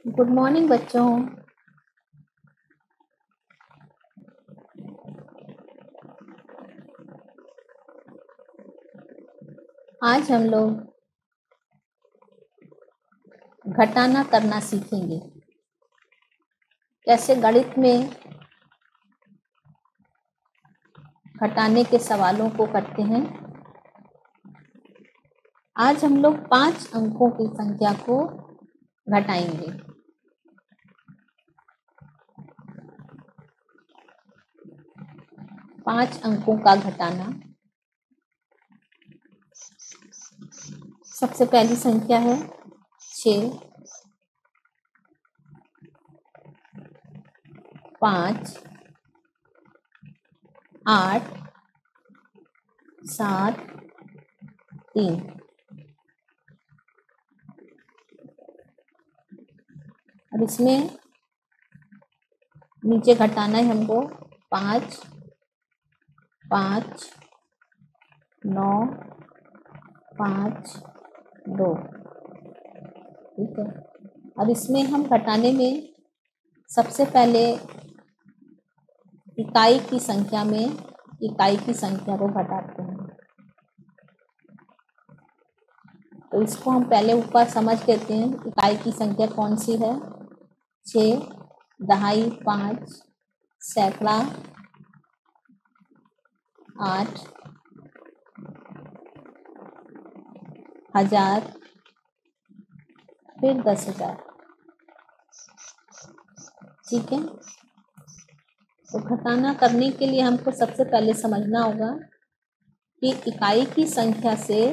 Good morning बच्चों। आज हम लोग घटाना करना सीखेंगे। कैसे गणित में घटाने के सवालों को करते हैं। आज हम लोग 5 अंकों की संख्या को घटाएंगे। पांच अंकों का घटाना। सबसे पहली संख्या है 6, 5, 8, 7, 3। अब इसमें नीचे घटाना है हमको 5, 5, 9, 5, 2। ठीक है। अब इसमें हम घटाने में सबसे पहले इकाई की संख्या में इकाई की संख्या को घटाते हैं। तो इसको हम पहले ऊपर समझ लेते हैं। इकाई की संख्या कौन सी है? 6, दहाई, 5, सैकड़ा, 8, 1000, फिर 10,000। ठीक है। तो घटाना करने के लिए हमको सबसे पहले समझना होगा कि इकाई की संख्या से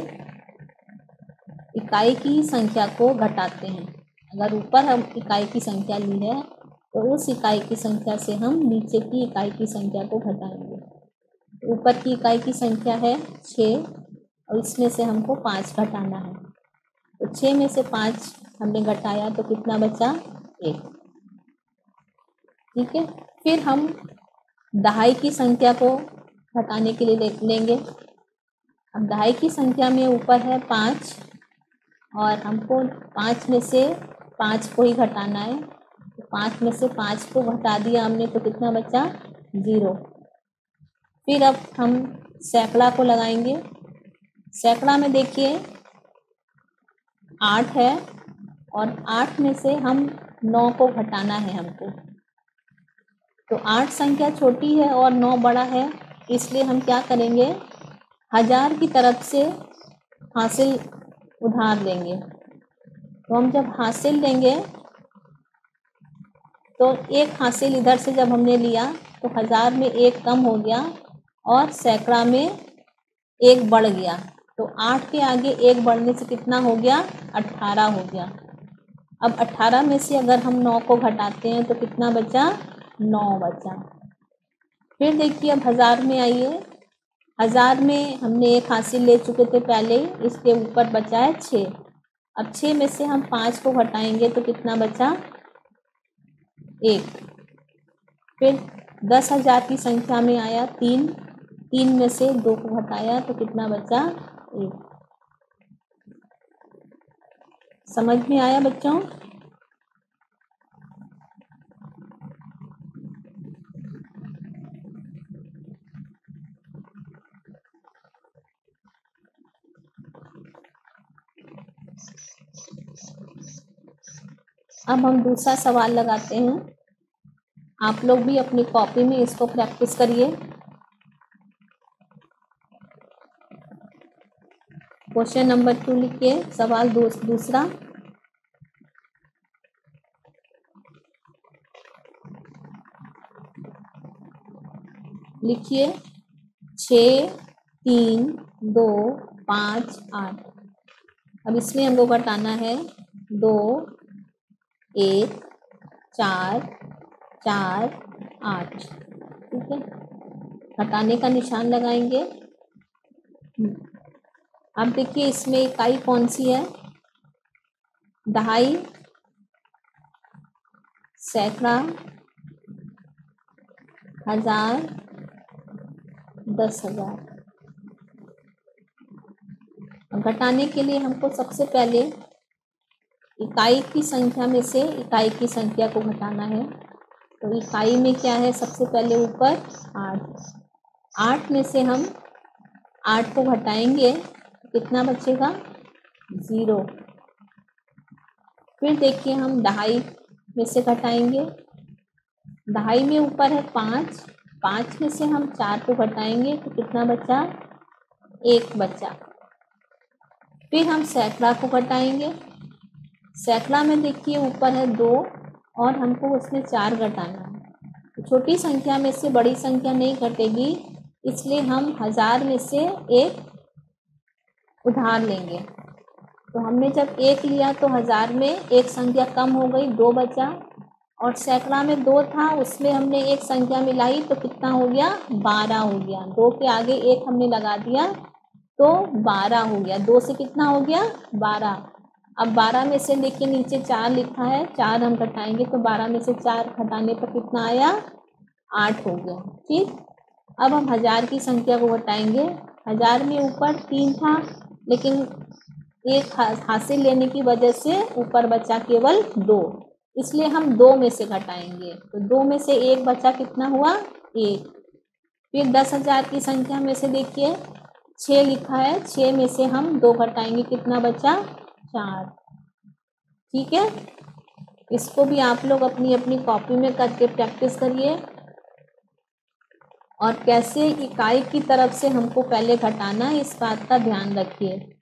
इकाई की संख्या को घटाते हैं। अगर ऊपर हम इकाई की संख्या ली है तो उस इकाई की संख्या से हम नीचे की इकाई की संख्या को घटाएंगे। ऊपर की इकाई की संख्या है 6 और इसमें से हमको 5 घटाना है। तो 6 में से 5 हमने घटाया तो कितना बचा? 1। ठीक है। फिर हम दहाई की संख्या को घटाने के लिए लेंगे। अब दहाई की संख्या में ऊपर है 5 और हमको 5 में से 5 को ही घटाना है। तो 5 में से 5 को घटा दिया हमने तो कितना बचा? 0। फिर अब हम सैकड़ा को लगाएंगे। सैकड़ा में देखिए 8 है और 8 में से हम 9 को घटाना है हमको। तो 8 संख्या छोटी है और 9 बड़ा है, इसलिए हम क्या करेंगे? 1000 की तरफ से हासिल उधार लेंगे। तो हम जब हासिल लेंगे तो एक हासिल इधर से जब हमने लिया तो 1000 में 1 कम हो गया और सैकड़ा में 1 बढ़ गया। तो 8 के आगे 1 बढ़ने से कितना हो गया? 18 हो गया। अब 18 में से अगर हम 9 को घटाते हैं तो कितना बचा? 9 बचा। फिर देखिए अब 1000 में आइए। 1000 में हमने 1 हासिल ले चुके थे पहले, इसके ऊपर बचा है 6। अब 6 में से हम 5 को घटाएंगे तो कितना बचा? 1। फिर 10,000 की संख्या में आया 3। 3 में से 2 को घटाया तो कितना बचा? 1। समझ में आया बच्चों? अब हम दूसरा सवाल लगाते हैं। आप लोग भी अपनी कॉपी में इसको प्रैक्टिस करिए। क्वेश्चन नंबर 2 लिखिए। सवाल दूसरा। लिखिए 6, 3, 2, 5, 8। अब इसमें हमको घटाना है 2, 1, 4, 4, 8। ठीक है। घटाने का निशान लगाएंगे। अब देखिए इसमें इकाई कौन सी है? दहाई, सैकड़ा, 1000, 10,000। घटाने के लिए हमको सबसे पहले इकाई की संख्या में से इकाई की संख्या को घटाना है। तो इकाई में क्या है, सबसे पहले ऊपर 8, 8 में से हम 8 को घटाएंगे तो कितना बचेगा, 0। फिर देखिए हम दहाई में से घटाएंगे, दहाई में ऊपर है 5, 5 में से हम 4 को घटाएंगे तो कितना बचा, 1 बचा। फिर हम सैकड़ा को घटाएंगे, सैकड़ा में देखिए ऊपर है 2 और हमको उसमें 4 घटाना है। तो छोटी संख्या में से बड़ी संख्या नहीं घटेगी, इसलिए हम 1000 में से एक उधार लेंगे। तो हमने जब 1 लिया तो 1000 में एक संख्या कम हो गई, 2 बचा। और सैकड़ा में 2 था, उसमें हमने एक संख्या मिलाई तो कितना हो गया, 12 हो गया। 2 के आगे 1 हमने लगा दिया तो 12 हो गया। 2 से कितना हो गया, 12। अब 12 में से देखिए नीचे 4 लिखा है, 4 हम घटाएंगे तो 12 में से 4 घटाने पर कितना आया, 8 हो गया। ठीक, अब हम 1000 की संख्या को घटाएंगे। 1000 में ऊपर 3 था, लेकिन एक हासिल लेने की वजह से ऊपर बचा केवल 2, इसलिए हम 2 में से घटाएंगे। तो 2 में से 1 बचा, कितना हुआ, 1। फिर 10,000 की संख्या में से देखिए 6 लिखा है, 6 में से हम 2 घटाएंगे, कितना बचा, 4। ठीक है, इसको भी आप लोग अपनी अपनी कॉपी में करके प्रैक्टिस करिए। और कैसे इकाई की तरफ से हमको पहले घटाना है, इस बात का ध्यान रखिए।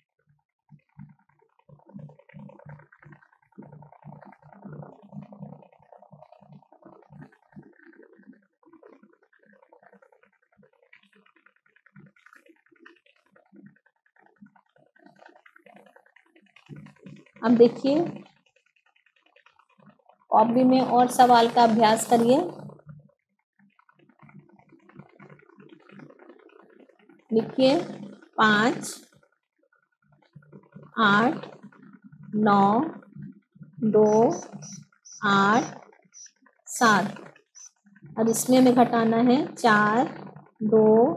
अब देखिए कॉपी में और सवाल का अभ्यास करिए। लिखिए 5, 8, 9, 2, 8, 7। अब इसमें हमें घटाना है 4, 2,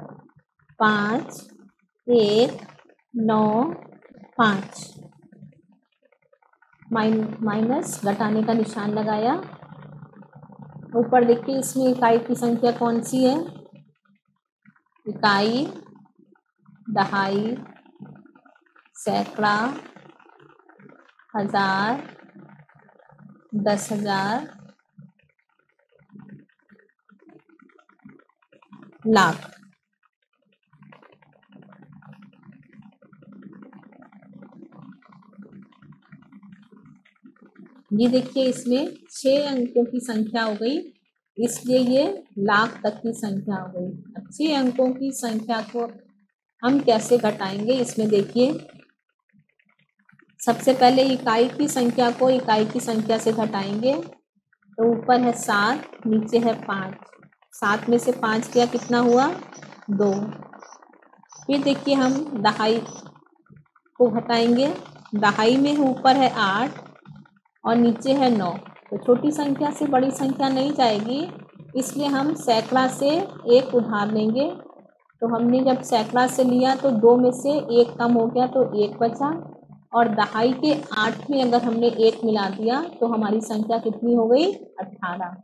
5, 1, 9, 5। माइनस घटाने का निशान लगाया। ऊपर देखिए इसमें इकाई की संख्या कौन सी है, इकाई, दहाई, सैकड़ा, 1000, 10,000, लाख। ये देखिए इसमें 6 अंकों की संख्या हो गई, इसलिए ये लाख तक की संख्या हो गई। अब 6 अंकों की संख्या को हम कैसे घटाएंगे, इसमें देखिए सबसे पहले इकाई की संख्या को इकाई की संख्या से घटाएंगे। तो ऊपर है 7, नीचे है 5। 7 में से 5 गया, कितना हुआ, 2। फिर देखिए हम दहाई को घटाएंगे। दहाई में ऊपर है 8 और नीचे है 9। तो छोटी संख्या से बड़ी संख्या नहीं जाएगी, इसलिए हम सैकड़ा से एक उधार लेंगे। तो हमने जब सैकड़ा से लिया तो 2 में से 1 कम हो गया तो 1 बचा। और दहाई के 8 में अगर हमने 1 मिला दिया तो हमारी संख्या कितनी हो गई, 18।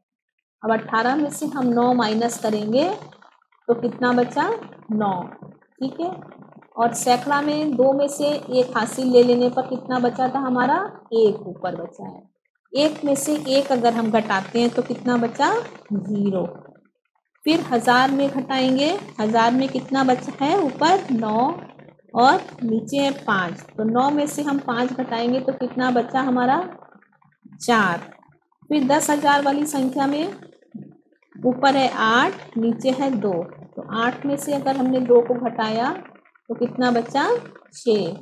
अब 18 में से हम 9 माइनस करेंगे तो कितना बचा, 9। ठीक है, और सैकड़ा में 2 में से 1 हासिल ले लेने पर कितना बचा था हमारा, 1 ऊपर बचा है। 1 में से 1 अगर हम घटाते हैं तो कितना बचा, 0। फिर 1000 में घटाएंगे, 1000 में कितना बचा है, ऊपर 9 और नीचे है 5। तो 9 में से हम 5 घटाएंगे तो कितना बचा हमारा, 4। फिर 10,000 वाली संख्या में ऊपर है 8, नीचे है 2। तो 8 में से अगर हमने 2 को घटाया तो कितना बचा, 6।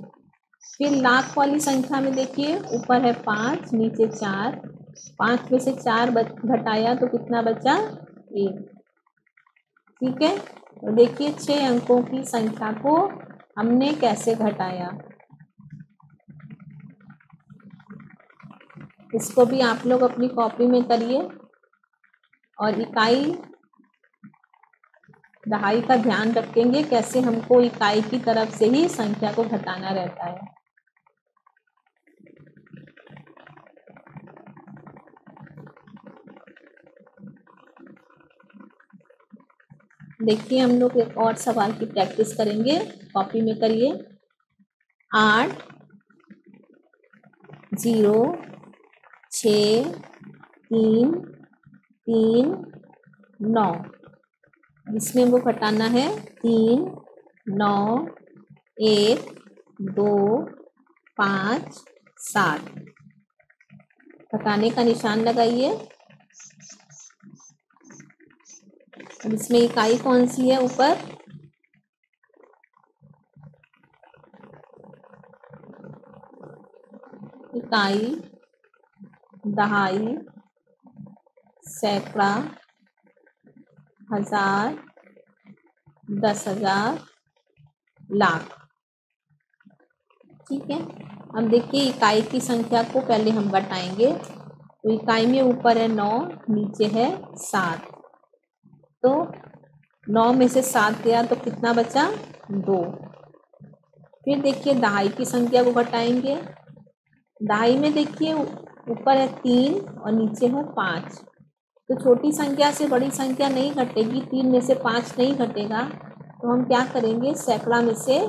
फिर लाख वाली संख्या में देखिए ऊपर है 5, नीचे 4। 5 में से 4 घटाया तो कितना बचा, 1। ठीक है, तो देखिए 6 अंकों की संख्या को हमने कैसे घटाया। इसको भी आप लोग अपनी कॉपी में करिए। और इकाई दहाई का ध्यान रखेंगे, कैसे हमको इकाई की तरफ से ही संख्या को घटाना रहता है। देखिए हम लोग एक और सवाल की प्रैक्टिस करेंगे, कॉपी में करिए। 8 0 6 3 3 9, इसमें हमको घटाना है 3 9 1 2 5 7। घटाने का निशान लगाइए। अब इसमें इकाई कौन सी है ऊपर? इकाई, दहाई, सैकड़ा, हजार, 10,000, लाख। ठीक है, अब देखिए इकाई की संख्या को पहले हम घटाएंगे। तो इकाई में ऊपर है 9, नीचे है 7। तो 9 में से 7 गया तो कितना बचा? 2। फिर देखिए दहाई की संख्या को घटाएंगे। दहाई में देखिए ऊपर है 3 और नीचे है 5। तो छोटी संख्या से बड़ी संख्या नहीं घटेगी, 3 में से 5 नहीं घटेगा। तो हम क्या करेंगे, सैकड़ा में से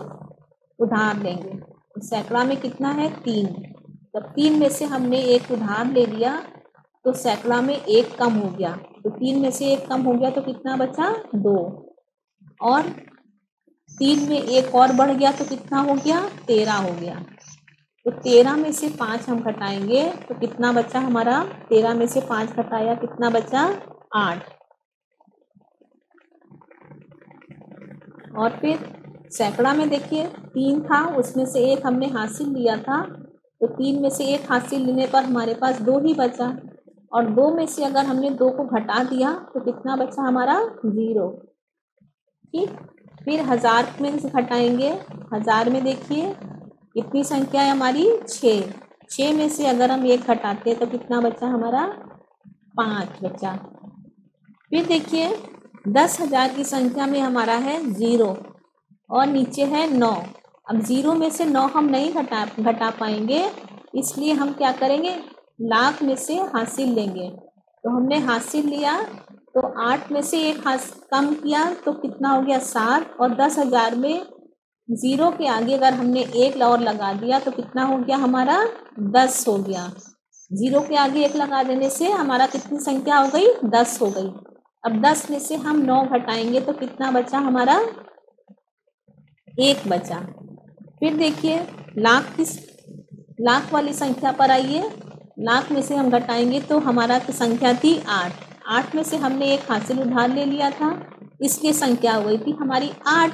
उधार लेंगे। तो सैकड़ा में कितना है? 3। जब 3 में से हमने एक उधार ले लिया तो सैकड़ा में 1 कम हो गया। तो 3 में से 1 कम हो गया तो कितना बचा? 2। और 3 में 1 और बढ़ गया तो कितना हो गया? 13 हो गया। तो 13 में से 5 हम घटाएंगे तो कितना बचा हमारा? 13 में से 5 घटाया कितना बचा? 8। और फिर सैकड़ा में देखिए 3 था, उसमें से 1 हमने हासिल लिया था। तो 3 में से 1 हासिल लेने पर हमारे पास 2 ही बचा। और 2 में से अगर हमने 2 को घटा दिया तो कितना बचा हमारा? 0। ठीक, फिर 1000 में से घटाएंगे। 1000 में देखिए कितनी संख्या है हमारी? 6। 6 में से अगर हम 1 घटाते हैं तो कितना बचा हमारा? 5 बचा। फिर देखिए 10,000 की संख्या में हमारा है 0 और नीचे है 9। अब 0 में से 9 हम नहीं घटा पाएंगे, इसलिए हम क्या करेंगे, लाख में से हासिल लेंगे। तो हमने हासिल लिया तो 8 में से 1 कम किया तो कितना हो गया? 7। और 10,000 में 0 के आगे अगर हमने 1 और लगा दिया तो कितना हो गया हमारा? 10 हो गया। 0 के आगे 1 लगा देने से हमारा कितनी संख्या हो गई? 10 हो गई। अब 10 में से हम 9 घटाएंगे तो कितना बचा हमारा? 1 बचा। फिर देखिए लाख वाली संख्या पर आइए। लाख में से हम घटाएंगे तो हमारा संख्या थी 8। 8 में से हमने 1 हासिल उधार ले लिया था, इसलिए संख्या हो गई थी हमारी 8।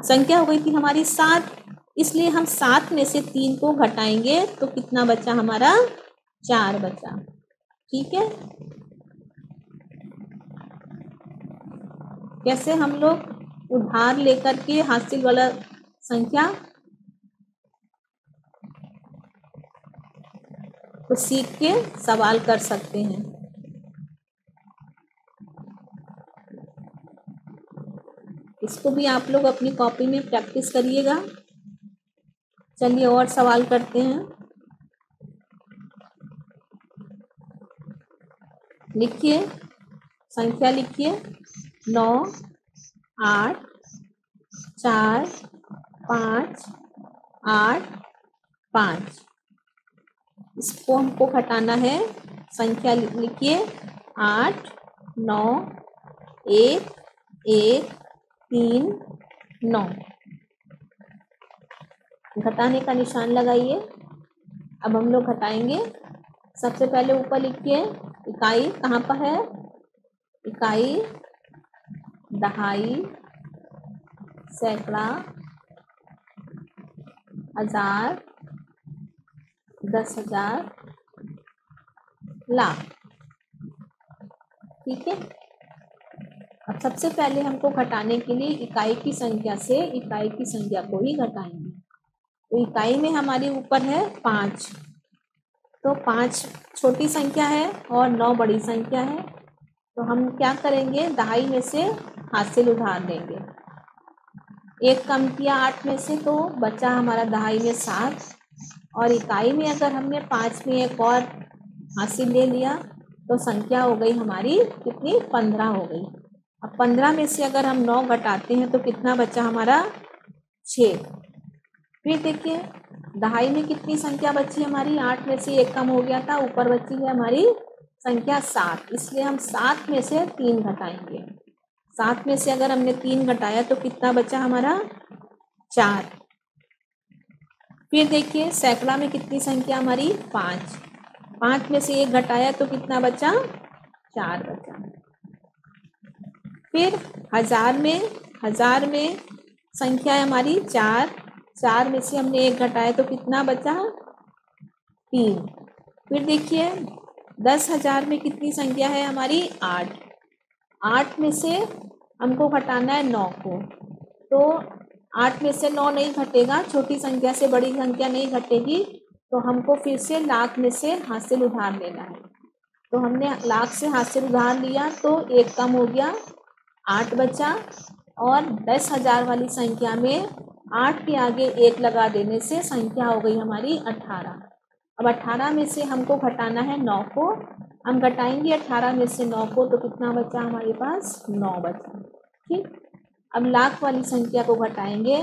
संख्या हो गई थी हमारी 7, इसलिए हम 7 में से 3 को घटाएंगे तो कितना बचा हमारा? 4 बचा। ठीक है, कैसे हम लोग उधार लेकर के हासिल वाला संख्या को सीख के सवाल कर सकते हैं। इसको भी आप लोग अपनी कॉपी में प्रैक्टिस करिएगा। चलिए और सवाल करते हैं। लिखिए, संख्या लिखिए 9 8 4 5 8 5। इसको हमको घटाना है। संख्या लिखिए 8 9 1 1 3 9। घटाने का निशान लगाइए। अब हम लोग घटाएंगे। सबसे पहले ऊपर लिखिए इकाई कहाँ पर है? इकाई, दहाई, सैकड़ा, हजार, 10,000, लाख। ठीक है, अब सबसे पहले हमको घटाने के लिए इकाई की संख्या से इकाई की संख्या को ही घटाएंगे। तो इकाई में हमारे ऊपर है 5। तो 5 छोटी संख्या है और 9 बड़ी संख्या है। तो हम क्या करेंगे, दहाई में से हासिल उधार लेंगे। 1 कम किया 8 में से तो बचा हमारा दहाई में 7। और इकाई में अगर हमने 5 में 1 और हासिल ले लिया तो संख्या हो गई हमारी कितनी? 15 हो गई। अब 15 में से अगर हम 9 घटाते हैं तो कितना बचा हमारा 6। फिर देखिए दहाई में कितनी संख्या बची हमारी, 8 में से 1 कम हो गया था, ऊपर बची है हमारी संख्या 7, इसलिए हम 7 में से 3 घटाएंगे। 7 में से अगर हमने 3 घटाया तो कितना बचा हमारा 4। फिर देखिए सैकड़ा में कितनी संख्या हमारी 5, 5 में से 1 घटाया तो कितना बचा 4 बचा। फिर हजार में संख्या है हमारी 4, 4 में से हमने 1 घटाया तो कितना बचा 3। फिर देखिए 10,000 में कितनी संख्या है हमारी 8, 8 में से हमको घटाना है 9 को, तो 8 में से 9 नहीं घटेगा, छोटी संख्या से बड़ी संख्या नहीं घटेगी, तो हमको फिर से लाख में से हासिल उधार लेना है। तो हमने लाख से हासिल उधार लिया तो 1 कम हो गया, 8 बचा, और 10,000 वाली संख्या में 8 के आगे 1 लगा देने से संख्या हो गई हमारी 18। अब 18 में से हमको घटाना है 9 को, हम घटाएंगे 18 में से 9 को तो कितना बचा हमारे पास 9 बचा। ठीक, अब लाख वाली संख्या को घटाएंगे,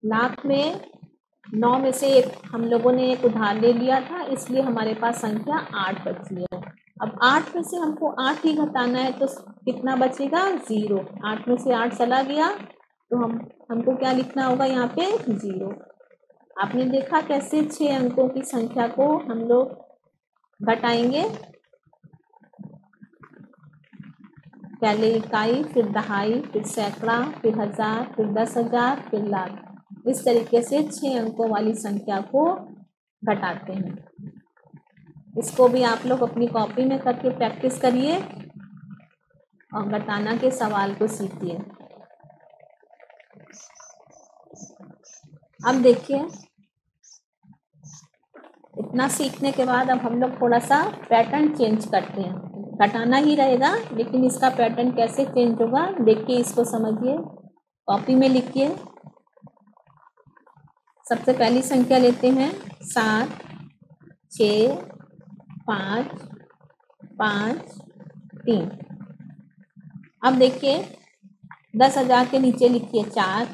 लाख में 9 में से 1 हम लोगों ने 1 उधार ले लिया था, इसलिए हमारे पास संख्या 8 बची है। अब 8 में से हमको 8 ही घटाना है तो कितना बचेगा 0, 8 में से 8 चला गया तो हमको क्या लिखना होगा यहाँ पे 0। आपने देखा कैसे 6 अंकों की संख्या को हम लोग घटाएंगे, पहले इकाई, फिर दहाई, फिर सैकड़ा, फिर हजार, फिर 10,000, फिर लाख। इस तरीके से 6 अंकों वाली संख्या को घटाते हैं। इसको भी आप लोग अपनी कॉपी में करके प्रैक्टिस करिए और घटाना के सवाल को सीखिए। अब देखिए इतना सीखने के बाद अब हम लोग थोड़ा सा पैटर्न चेंज करते हैं। घटाना ही रहेगा लेकिन इसका पैटर्न कैसे चेंज होगा देखिए, इसको समझिए, कॉपी में लिखिए। सबसे पहली संख्या लेते हैं 7, 6, 5, 5, 3। अब देखिए 10,000 के नीचे लिखिए 4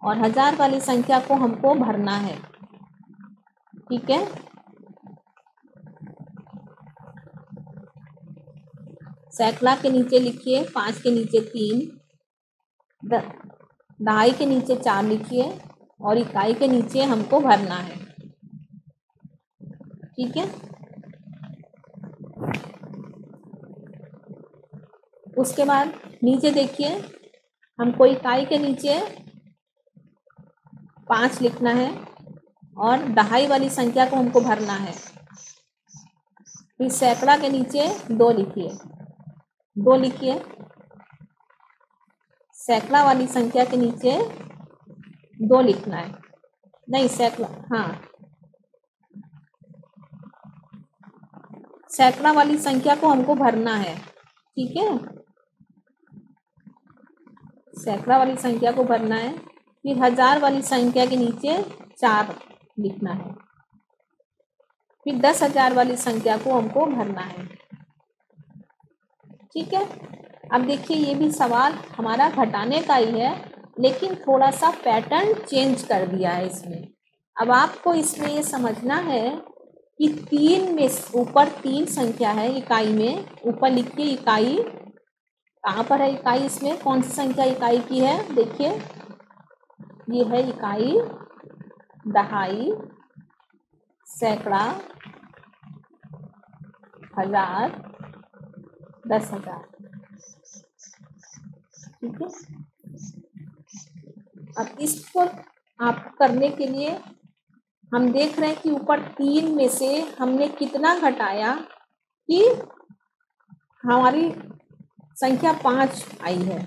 और 1000 वाली संख्या को हमको भरना है। ठीक है, सैकड़ा के नीचे लिखिए 5 के नीचे 3, दहाई के नीचे 4 लिखिए और इकाई के नीचे हमको भरना है। ठीक है, उसके बाद नीचे देखिए हमको इकाई के नीचे 5 लिखना है और दहाई वाली संख्या को हमको भरना है। फिर सैकड़ा के नीचे 2 लिखिए, 2 लिखिए, सैकड़ा वाली संख्या के नीचे 2 लिखना है, नहीं सैकड़ा, हाँ सैकड़ा वाली संख्या को हमको भरना है। ठीक है, सैकड़ा वाली संख्या को भरना है। फिर 1000 वाली संख्या के नीचे 4 लिखना है। फिर 10,000 वाली संख्या को हमको भरना है। ठीक है, अब देखिए ये भी सवाल हमारा घटाने का ही है लेकिन थोड़ा सा पैटर्न चेंज कर दिया है इसमें। अब आपको इसमें ये समझना है कि 3 में ऊपर 3 संख्या है इकाई में, ऊपर लिखिए इकाई, कहाँ पर है इकाई, इसमें कौन सी संख्या इकाई की है, देखिए ये है इकाई, दहाई, सैकड़ा, 1000, 10,000। ठीक है, अब इसको आप करने के लिए हम देख रहे हैं कि ऊपर 3 में से हमने कितना घटाया कि हमारी संख्या 5 आई है।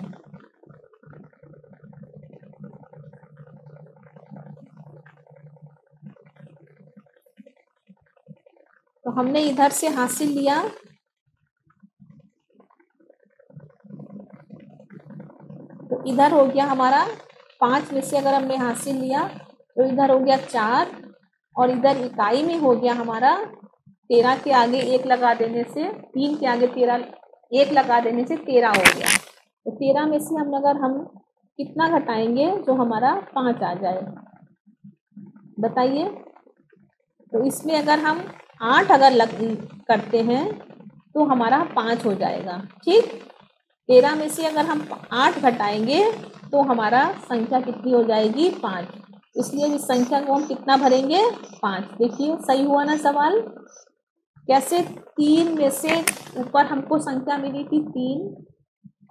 तो हमने इधर से हासिल लिया, तो इधर हो गया हमारा 5 में से अगर हमने हासिल लिया तो इधर हो गया 4 और इधर इकाई में हो गया हमारा 13 के आगे 1 लगा देने से, 3 के आगे 13 1 लगा देने से 13 हो गया। तो 13 में से हम कितना घटाएंगे जो हमारा 5 आ जाए, बताइए। तो इसमें अगर हम 8 करते हैं तो हमारा 5 हो जाएगा, ठीक। 13 में से अगर हम 8 घटाएंगे तो हमारा संख्या कितनी हो जाएगी, 5। इसलिए इस संख्या को हम कितना भरेंगे, 5। देखिए सही हुआ ना सवाल। कैसे, 3 में से ऊपर हमको संख्या मिली थी 3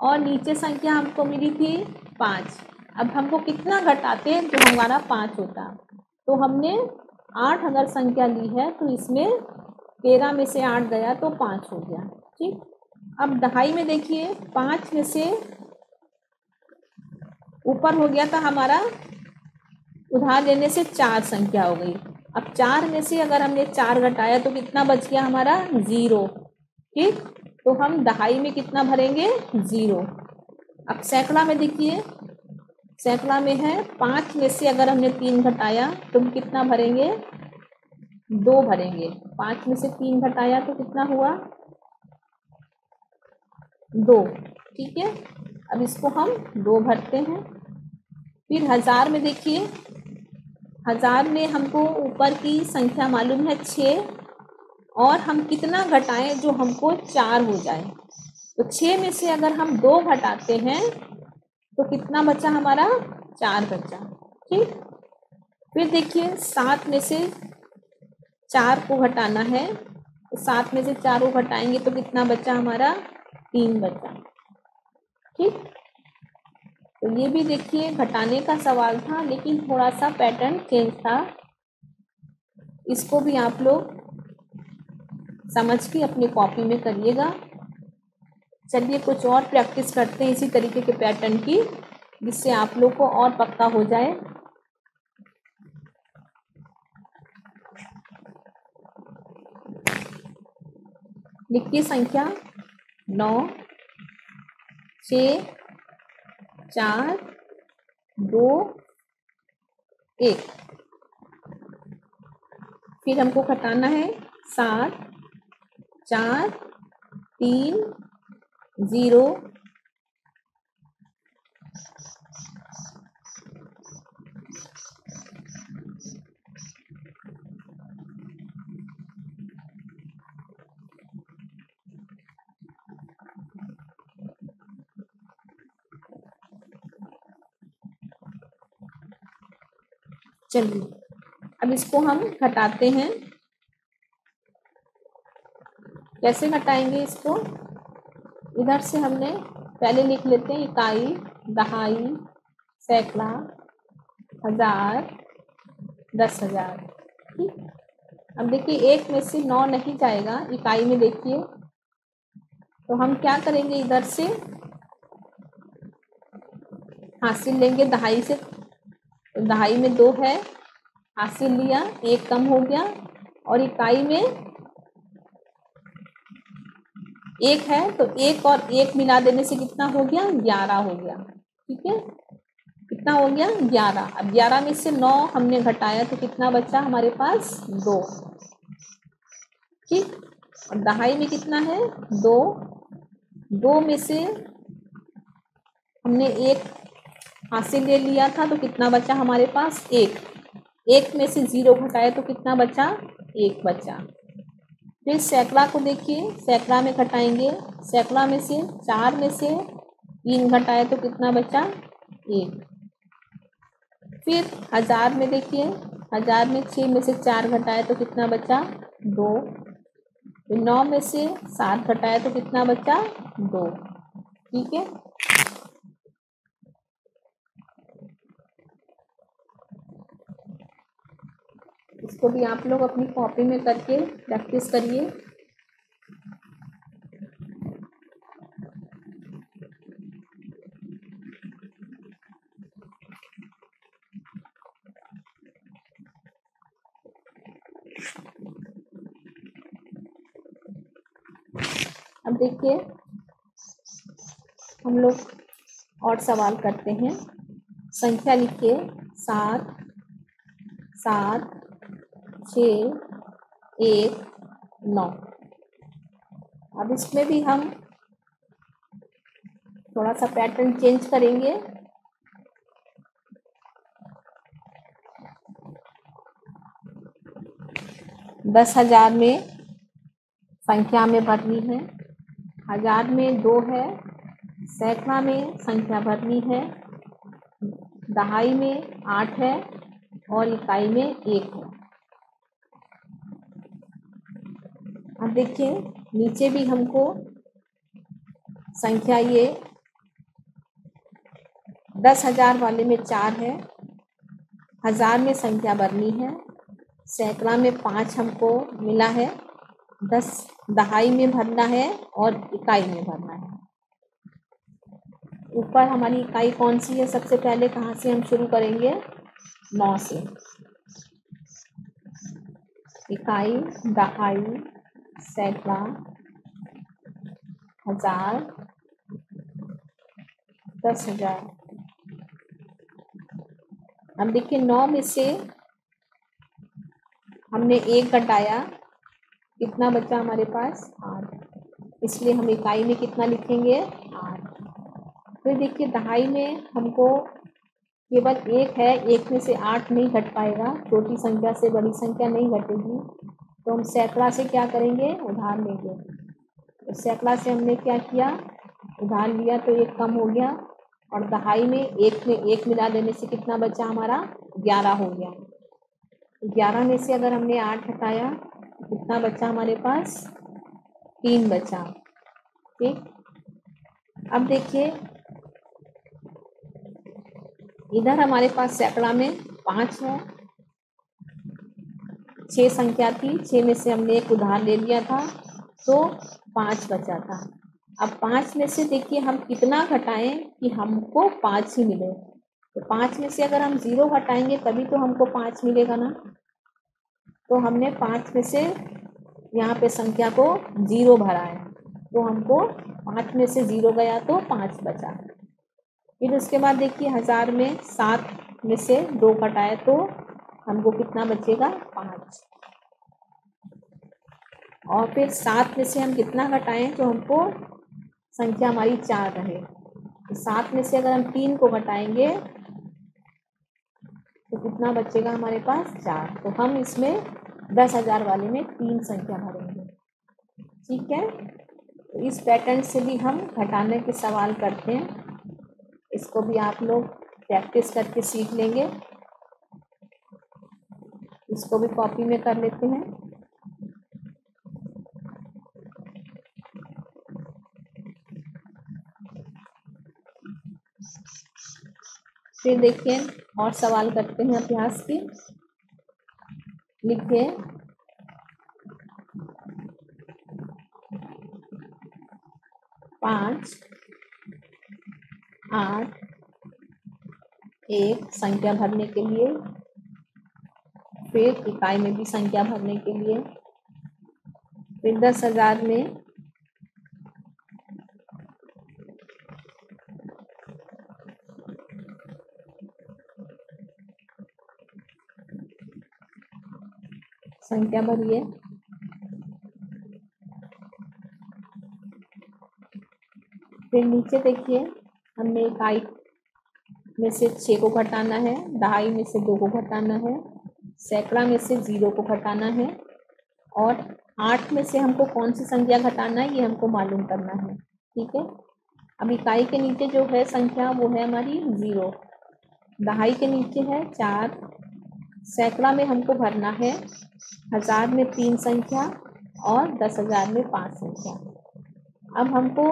और नीचे संख्या हमको मिली थी 5। अब हमको कितना घटाते जो हमारा 5 होता। तो हमने 8 अगर संख्या ली है तो इसमें 13 में से 8 गया तो 5 हो गया, ठीक। अब दहाई में देखिए 5 में से ऊपर हो गया था हमारा, उधार लेने से 4 संख्या हो गई। अब 4 में से अगर हमने 4 घटाया तो कितना बच गया हमारा, 0, ठीक। तो हम दहाई में कितना भरेंगे, 0। अब सैकड़ा में देखिए, सैकड़ा में है 5 में से अगर हमने 3 घटाया तो हम कितना भरेंगे, 2 भरेंगे। 5 में से 3 घटाया तो कितना हुआ, 2, ठीक है। अब इसको हम 2 भरते हैं। फिर 1000 में देखिए, 1000 में हमको ऊपर की संख्या मालूम है 6 और हम कितना घटाएं जो हमको 4 हो जाए। तो 6 में से अगर हम 2 घटाते हैं तो कितना बचा हमारा, 4 बचा, ठीक। फिर देखिए 7 में से 4 को घटाना है, तो 7 में से 4 को घटाएंगे तो कितना बचा हमारा, 3 बचा, ठीक। तो ये भी देखिए घटाने का सवाल था लेकिन थोड़ा सा पैटर्न चेंज था। इसको भी आप लोग समझ के अपनी कॉपी में करिएगा। चलिए कुछ और प्रैक्टिस करते हैं इसी तरीके के पैटर्न की, जिससे आप लोग को और पक्का हो जाए। लिखिए संख्या 9, 6, 4, 2, 1। फिर हमको घटाना है 7, 4, 3, 0, चलिए अब इसको हम घटाते हैं। कैसे घटाएंगे इसको, इधर से हमने पहले लिख लेते हैं इकाई, दहाई, सैकड़ा, 1000, 10,000, ठीक। अब देखिए 1 में से 9 नहीं जाएगा इकाई में, देखिए तो हम क्या करेंगे, इधर से हासिल लेंगे दहाई से। दहाई में 2 है, हासिल लिया, 1 कम हो गया और इकाई में 1 है तो 1 और 1 मिला देने से कितना हो गया, 11 हो गया, ठीक है। कितना हो गया, 11। अब 11 में से 9 हमने घटाया तो कितना बचा हमारे पास, 2, ठीक। और दहाई में कितना है, 2। 2 में से हमने 1 हासिल ले लिया था तो कितना बचा हमारे पास, 1। 1 में से 0 घटाया तो कितना बचा, 1 बचा। फिर सैकड़ा को देखिए, सैकड़ा में घटाएंगे, सैकड़ा में से 4 में से 3 घटाए तो कितना बचा, 1। फिर 1000 में देखिए, 1000 में 6 में से 4 घटाए तो कितना बचा, 2। फिर 9 में से 7 घटाए तो कितना बचा, 2, ठीक है। इसको भी आप लोग अपनी कॉपी में करके प्रैक्टिस करिए। अब देखिए हम लोग और सवाल करते हैं। संख्या लिखिए 7, 7, 6, 1, 9। अब इसमें भी हम थोड़ा सा पैटर्न चेंज करेंगे। दस हजार में संख्या में भरनी है, हजार में 2 है, सैकड़ा में संख्या भरनी है, दहाई में 8 है और इकाई में 1 है। अब देखिए नीचे भी हमको संख्या ये 10,000 वाले में 4 है, हजार में संख्या भरनी है, सैकड़ा में 5 हमको मिला है, 10 दहाई में भरना है और इकाई में भरना है। ऊपर हमारी इकाई कौन सी है? सबसे पहले कहाँ से हम शुरू करेंगे? 9 से। इकाई, दहाई, सैकड़ा, हजार, 10,000। अब देखिए 9 में से हमने 1 घटाया, कितना बचा हमारे पास? 8। इसलिए हम इकाई में कितना लिखेंगे? 8। फिर देखिए दहाई में हमको केवल 1 है, 1 में से 8 नहीं घट पाएगा, छोटी संख्या से बड़ी संख्या नहीं घटेगी, तो हम सैकड़ा से क्या करेंगे? उधार लेंगे। तो सैकड़ा से हमने क्या किया? उधार लिया तो 1 कम हो गया, और दहाई में 1 मिला देने से कितना बचा हमारा? 11 हो गया। 11 में से अगर हमने 8 हटाया तो कितना बचा हमारे पास? 3 बचा। ठीक, अब देखिए इधर हमारे पास सैकड़ा में 5 है, 6 संख्या थी, 6 में से हमने 1 उधार ले लिया था तो 5 बचा था। अब 5 में से देखिए हम कितना घटाएं कि हमको 5 ही मिले। तो 5 में से अगर हम 0 घटाएंगे तभी तो हमको 5 मिलेगा ना। तो हमने 5 में से यहाँ पे संख्या को 0 भरा है, तो हमको 5 में से 0 गया तो 5 बचा। फिर उसके बाद देखिए हजार में 7 में से 2 घटाए तो हमको कितना बचेगा? 5। और फिर 7 में से हम कितना घटाएं तो हमको संख्या हमारी 4 रहे। तो 7 में से अगर हम 3 को घटाएंगे तो कितना बचेगा हमारे पास? 4। तो हम इसमें 10,000 वाले में 3 संख्या भरेंगे। ठीक है, तो इस पैटर्न से भी हम घटाने के सवाल करते हैं। इसको भी आप लोग प्रैक्टिस करके सीख लेंगे। इसको भी कॉपी में कर लेते हैं। फिर देखिए और सवाल करते हैं अभ्यास की। लिखिए 5, 8, 1 संख्या भरने के लिए, फिर इकाई में भी संख्या भरने के लिए, फिर 10,000 में संख्या भरिए, फिर नीचे देखिए हमने इकाई में से 6 को घटाना है, दहाई में से 2 को घटाना है, सैकड़ा में से 0 को घटाना है, और 8 में से हमको कौन सी संख्या घटाना है ये हमको मालूम करना है। ठीक है, अब इकाई के नीचे जो है संख्या वो है हमारी 0, दहाई के नीचे है 4, सैकड़ा में हमको भरना है, हजार में 3 संख्या और 10,000 में 5 संख्या। अब हमको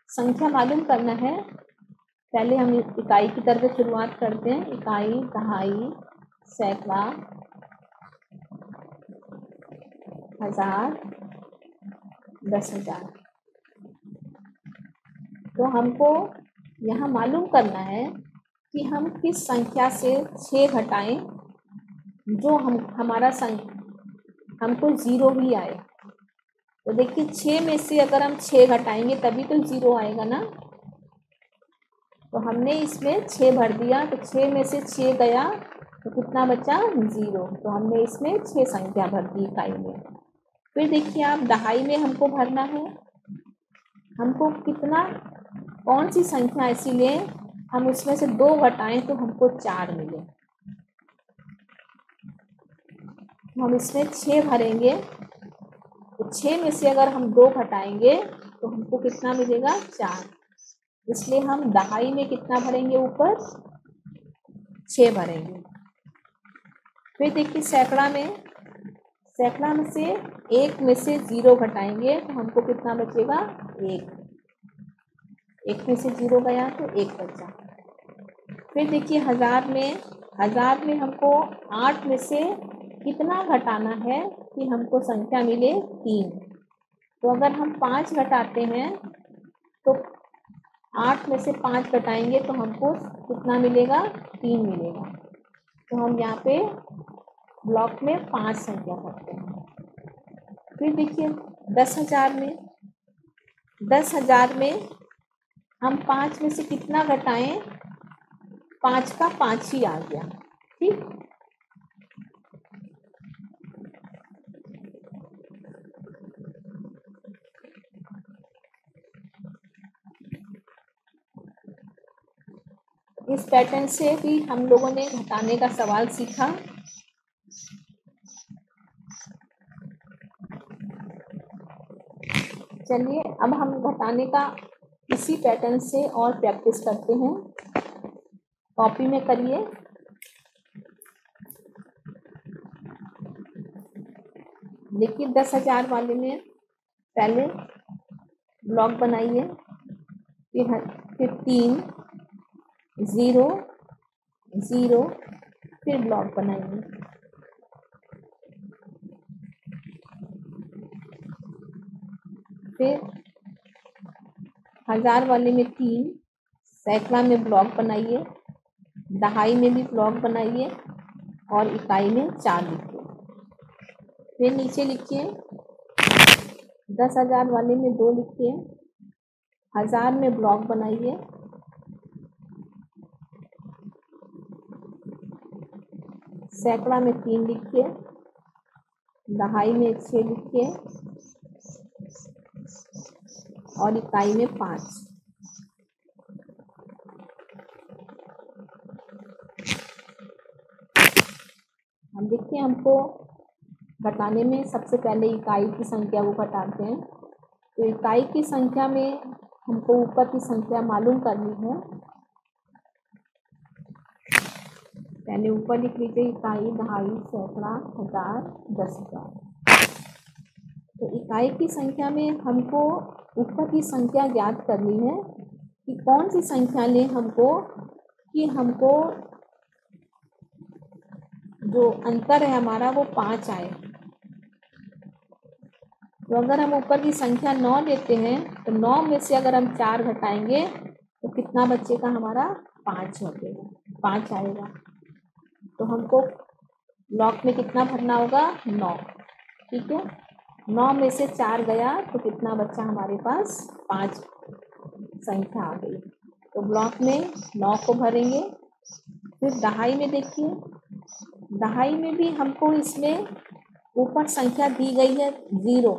संख्या मालूम करना है। पहले हम इकाई की तरफ से शुरुआत करते हैं। इकाई, दहाई, सैकड़ा, हजार, 10,000। तो हमको यहाँ मालूम करना है कि हम किस संख्या से 6 घटाएं जो हमारा हमको 0 ही आए। तो देखिए 6 में से अगर हम 6 घटाएंगे तभी तो 0 आएगा ना। तो हमने इसमें 6 भर दिया, तो 6 में से 6 गया तो कितना बचा? 0। तो हमने इसमें 6 संख्या भर दी इकाई में। फिर देखिए आप दहाई में हमको भरना है, हमको कितना कौन सी संख्या ऐसी ले हम उसमें से 2 घटाएं तो हमको 4 मिले। हम इसमें 6 भरेंगे तो 6 में से अगर हम 2 घटाएंगे तो हमको कितना मिलेगा 4। इसलिए हम दहाई में कितना भरेंगे, ऊपर 6 भरेंगे। फिर देखिए सैकड़ा में से 1 में से 0 घटाएंगे तो हमको कितना बचेगा 1। 1 में से 0 गया तो 1 बचा। फिर देखिए हजार में हमको 8 में से कितना घटाना है कि हमको संख्या मिले 3। तो अगर हम 5 घटाते हैं तो 8 में से 5 घटाएंगे तो हमको कितना मिलेगा 3 मिलेगा। तो हम यहाँ पे ब्लॉक में 5 संख्या करते हैं। फिर देखिए 10,000 में हम 5 में से कितना घटाएं, 5 का 5 ही आ गया। ठीक, इस पैटर्न से भी हम लोगों ने घटाने का सवाल सीखा। चलिए अब हम घटाने का इसी पैटर्न से और प्रैक्टिस करते हैं। कॉपी में करिए। देखिए 10,000 वाले में पहले ब्लॉक बनाइए, फिर 3 0 0 फिर ब्लॉक बनाइए। फिर 1000 वाले में 3, सैकड़ा में ब्लॉक बनाइए, दहाई में भी ब्लॉक बनाइए और इकाई में 4 लिखिए। फिर नीचे लिखिए 10,000 वाले में 2 लिखिए, 1000 में ब्लॉक बनाइए, सैकड़ा में 3 लिखिए, दहाई में 6 लिखिए और इकाई में 5। हम देखिए हमको घटाने में सबसे पहले इकाई की संख्या को घटाते हैं। तो इकाई की संख्या में हमको ऊपर की संख्या मालूम करनी है। पहले ऊपर लिख लीजिए इकाई, दहाई, सैकड़ा, 1000, 10,000। तो इकाई की संख्या में हमको ऊपर की संख्या ज्ञात करनी है कि कौन सी संख्या ले हमको कि हमको जो अंतर है हमारा वो 5 आए। तो अगर हम ऊपर की संख्या 9 लेते हैं तो 9 में से अगर हम 4 घटाएंगे तो कितना बचेगा हमारा 5 बचेगा, 5 आएगा। तो हमको ब्लॉक में कितना भरना होगा 9। ठीक है, 9 में से 4 गया तो कितना बचा हमारे पास 5 संख्या आ गई। तो ब्लॉक में 9 को भरेंगे। फिर दहाई में देखिए, दहाई में भी हमको इसमें ऊपर संख्या दी गई है 0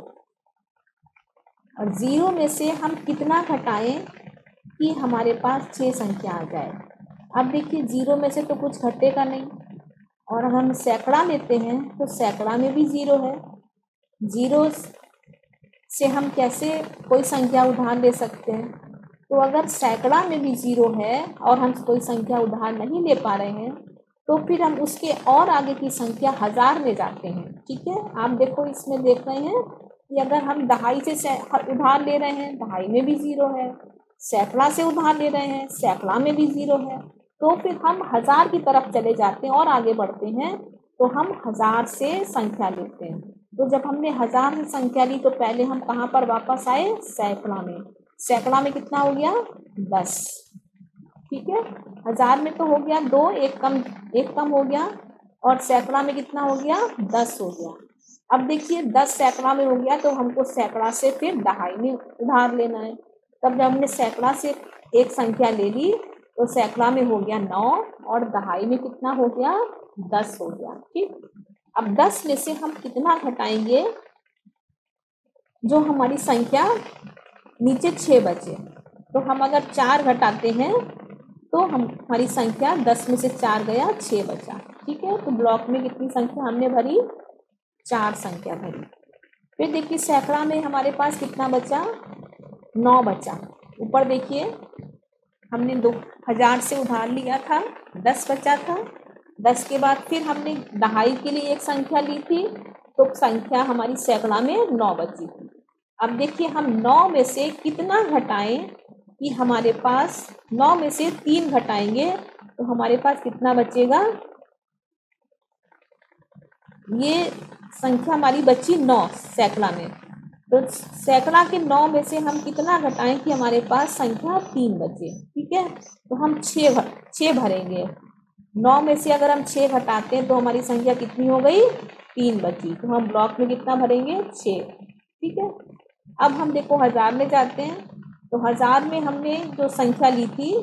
और 0 में से हम कितना घटाएं कि हमारे पास 6 संख्या आ जाए। अब देखिए 0 में से तो कुछ घटेगा नहीं और अगर हम सैकड़ा लेते हैं तो सैकड़ा में भी 0 है। 0 से हम कैसे कोई संख्या उधार ले सकते हैं। तो अगर सैकड़ा में भी 0 है और हम कोई संख्या उधार नहीं ले पा रहे हैं तो फिर हम उसके और आगे की संख्या 1000 में जाते हैं। ठीक है, आप देखो इसमें देख रहे हैं कि अगर हम दहाई से उधार ले रहे हैं, दहाई में भी 0 है, सैकड़ा से उधार ले रहे हैं, सैकड़ा में भी 0 है, तो फिर हम 1000 की तरफ चले जाते हैं और आगे बढ़ते हैं तो हम 1000 से संख्या लेते हैं। तो जब हमने 1000 से संख्या ली तो पहले हम कहाँ पर वापस आए, सैकड़ा में। सैकड़ा में कितना हो गया 10। ठीक है, 1000 में तो हो गया 2, एक कम हो गया और सैकड़ा में कितना हो गया 10 हो गया। अब देखिए 10 सैकड़ा में हो गया तो हमको सैकड़ा से फिर दहाई में उधार लेना है। तब जब हमने सैकड़ा से एक संख्या ले ली तो सैकड़ा में हो गया 9 और दहाई में कितना हो गया 10 हो गया। ठीक, अब 10 में से हम कितना घटाएंगे जो हमारी संख्या नीचे 6 बचे। तो हम अगर 4 घटाते हैं तो हमारी संख्या 10 में से 4 गया, 6 बचा। ठीक है, तो ब्लॉक में कितनी संख्या हमने भरी? 4 संख्या भरी। फिर देखिए सैकड़ा में हमारे पास कितना बचा? 9 बचा। ऊपर देखिए हमने 2000 से उधार लिया था, 10 बचा था। 10 के बाद फिर हमने दहाई के लिए एक संख्या ली थी, तो संख्या हमारी सैकड़ा में 9 बची थी। अब देखिए हम 9 में से कितना घटाएं कि हमारे पास 9 में से 3 घटाएंगे तो हमारे पास कितना बचेगा? ये संख्या हमारी बची 9 सैकड़ा में। तो सैकड़ा के 9 में से हम कितना घटाएं कि हमारे पास संख्या 3 बचे। ठीक है, तो हम 6 भरेंगे। 9 में से अगर हम 6 घटाते हैं तो हमारी संख्या कितनी हो गई? 3 बची। तो हम ब्लॉक में कितना भरेंगे? 6। ठीक है, अब हम देखो 1000 में जाते हैं, तो 1000 में हमने जो संख्या ली थी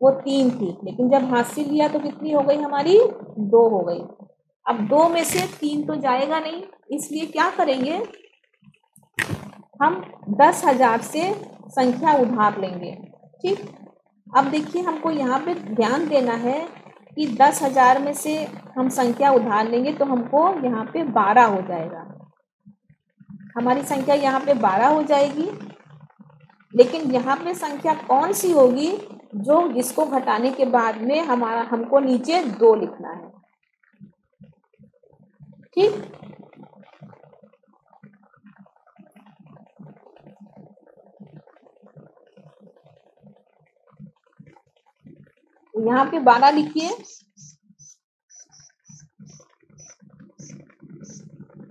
वो 3 थी, लेकिन जब हाथ से लिया तो कितनी हो गई हमारी? 2 हो गई। अब 2 में से 3 तो जाएगा नहीं, इसलिए क्या करेंगे? हम 10,000 से संख्या उधार लेंगे। ठीक, अब देखिए हमको यहाँ पे ध्यान देना है कि 10,000 में से हम संख्या उधार लेंगे तो हमको यहाँ पे 12 हो जाएगा। हमारी संख्या यहाँ पे 12 हो जाएगी, लेकिन यहाँ पे संख्या कौन सी होगी जो जिसको घटाने के बाद में हमको नीचे 2 लिखना है। ठीक, यहाँ पे 12 लिखिए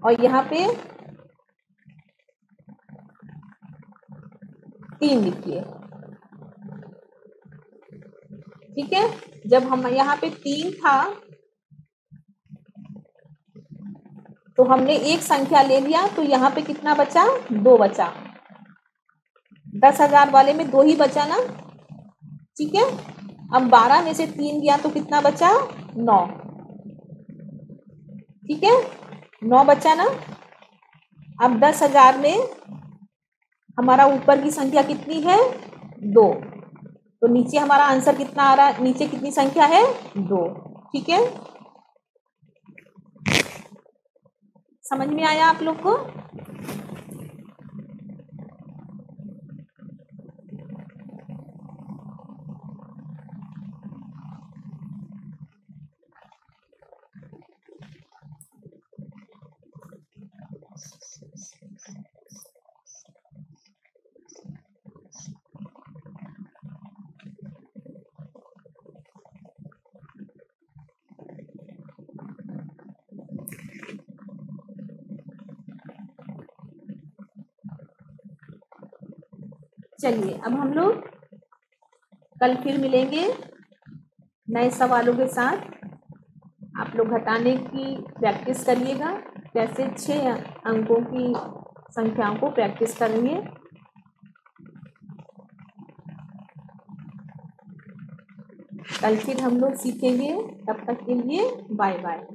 और यहाँ पे 3 लिखिए। ठीक है, जब हम यहाँ पे 3 था तो हमने एक संख्या ले लिया, तो यहाँ पे कितना बचा? 2 बचा। 10,000 वाले में 2 ही बचा ना। ठीक है, अब 12 में से 3 गया तो कितना बचा? 9। ठीक है, 9 बचा ना। अब 10,000 में हमारा ऊपर की संख्या कितनी है? 2। तो नीचे हमारा आंसर कितना आ रहा है? नीचे कितनी संख्या है? 2। ठीक है, समझ में आया आप लोग को? चलिए अब हम लोग कल फिर मिलेंगे नए सवालों के साथ। आप लोग घटाने की प्रैक्टिस करिएगा, कैसे 6 अंकों की संख्याओं को प्रैक्टिस करेंगे। कल फिर हम लोग सीखेंगे। तब तक के लिए बाय बाय।